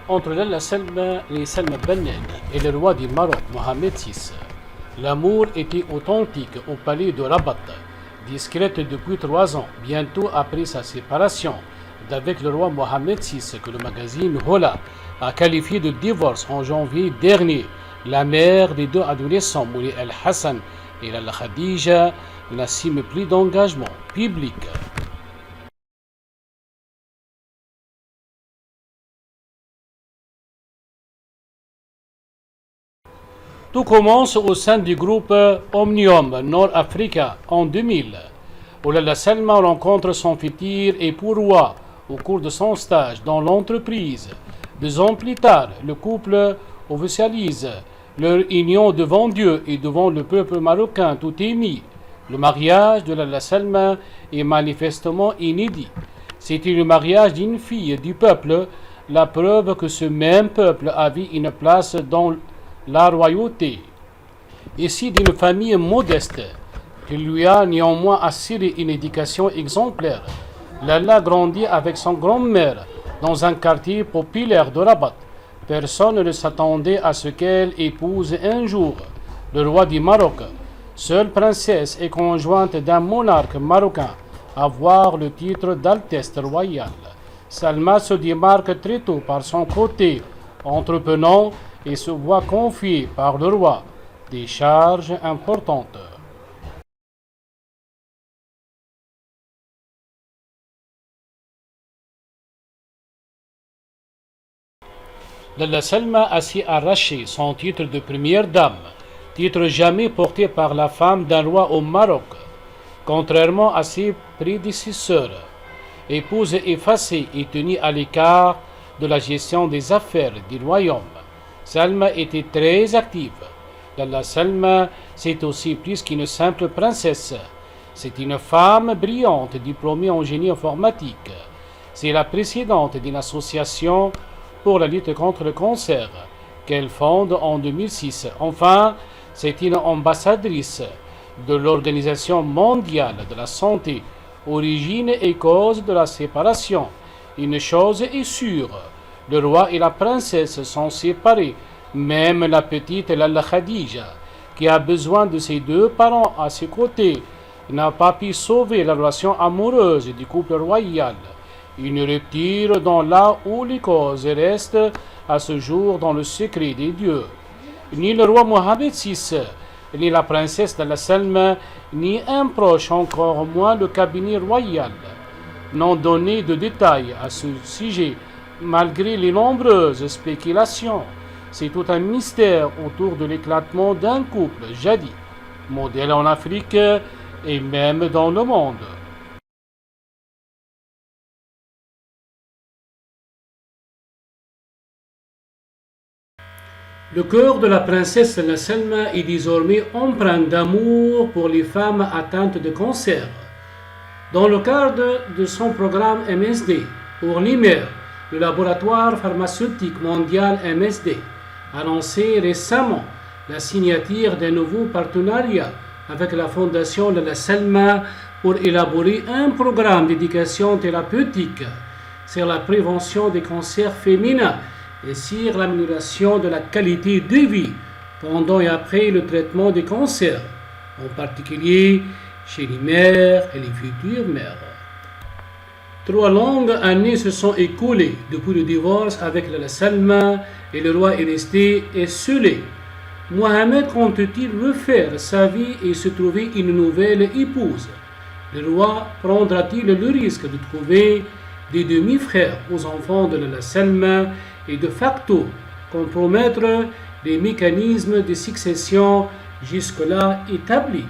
Entre Lalla Salma et Salma Ben et le roi du Maroc, Mohamed VI, l'amour était authentique au palais de Rabat, discrète depuis 3 ans, bientôt après sa séparation d'avec le roi Mohamed VI, que le magazine Hola a qualifié de divorce en janvier dernier. La mère des deux adolescents, Mouli El Hassan et Lalla Khadija, n'assume plus d'engagement public. Tout commence au sein du groupe Omnium Nord-Africa en 2000, où Lalla Salma rencontre son futur époux roi au cours de son stage dans l'entreprise. 2 ans plus tard, le couple officialise leur union devant Dieu et devant le peuple marocain tout émis. Le mariage de Lalla Salma est manifestement inédit. C'était le mariage d'une fille du peuple, la preuve que ce même peuple avait une place dans la royauté. Ici d'une famille modeste, qui lui a néanmoins assuré une éducation exemplaire. Lalla grandit avec son grand-mère dans un quartier populaire de Rabat. Personne ne s'attendait à ce qu'elle épouse un jour le roi du Maroc, seule princesse et conjointe d'un monarque marocain à avoir le titre d'Altesse royale. Salma se démarque très tôt par son côté entreprenant et se voit confier par le roi des charges importantes. Lalla Salma a su arracher son titre de première dame, titre jamais porté par la femme d'un roi au Maroc, contrairement à ses prédécesseurs. Épouse effacée et tenue à l'écart de la gestion des affaires du royaume, Salma était très active. Lalla Salma, c'est aussi plus qu'une simple princesse. C'est une femme brillante, diplômée en génie informatique. C'est la présidente d'une association pour la lutte contre le cancer qu'elle fonde en 2006. Enfin, c'est une ambassadrice de l'Organisation mondiale de la santé, origine et cause de la séparation. Une chose est sûre, le roi et la princesse sont séparés. Même la petite Lalla Khadija, qui a besoin de ses 2 parents à ses côtés, n'a pas pu sauver la relation amoureuse du couple royal. Une rupture dans là où les causes restent à ce jour dans le secret des dieux. Ni le roi Mohamed VI, ni la princesse Lalla Salma, ni un proche, encore moins le cabinet royal, n'ont donné de détails à ce sujet, malgré les nombreuses spéculations. C'est tout un mystère autour de l'éclatement d'un couple jadis, modèle en Afrique et même dans le monde. Le cœur de la princesse Lalla Salma est désormais empreint d'amour pour les femmes atteintes de cancer. Dans le cadre de son programme MSD pour l'IMER, le laboratoire pharmaceutique mondial MSD a annoncé récemment la signature d'un nouveau partenariat avec la fondation Lalla Salma pour élaborer un programme d'éducation thérapeutique sur la prévention des cancers féminins et sur l'amélioration de la qualité de vie pendant et après le traitement des cancers, en particulier chez les mères et les futures mères. 3 longues années se sont écoulées depuis le divorce avec Lalla Salma et le roi est resté esselé. Mohamed compte-t-il refaire sa vie et se trouver une nouvelle épouse? Le roi prendra-t-il le risque de trouver des demi-frères aux enfants de Lalla Salma et de facto compromettre les mécanismes de succession jusque-là établis?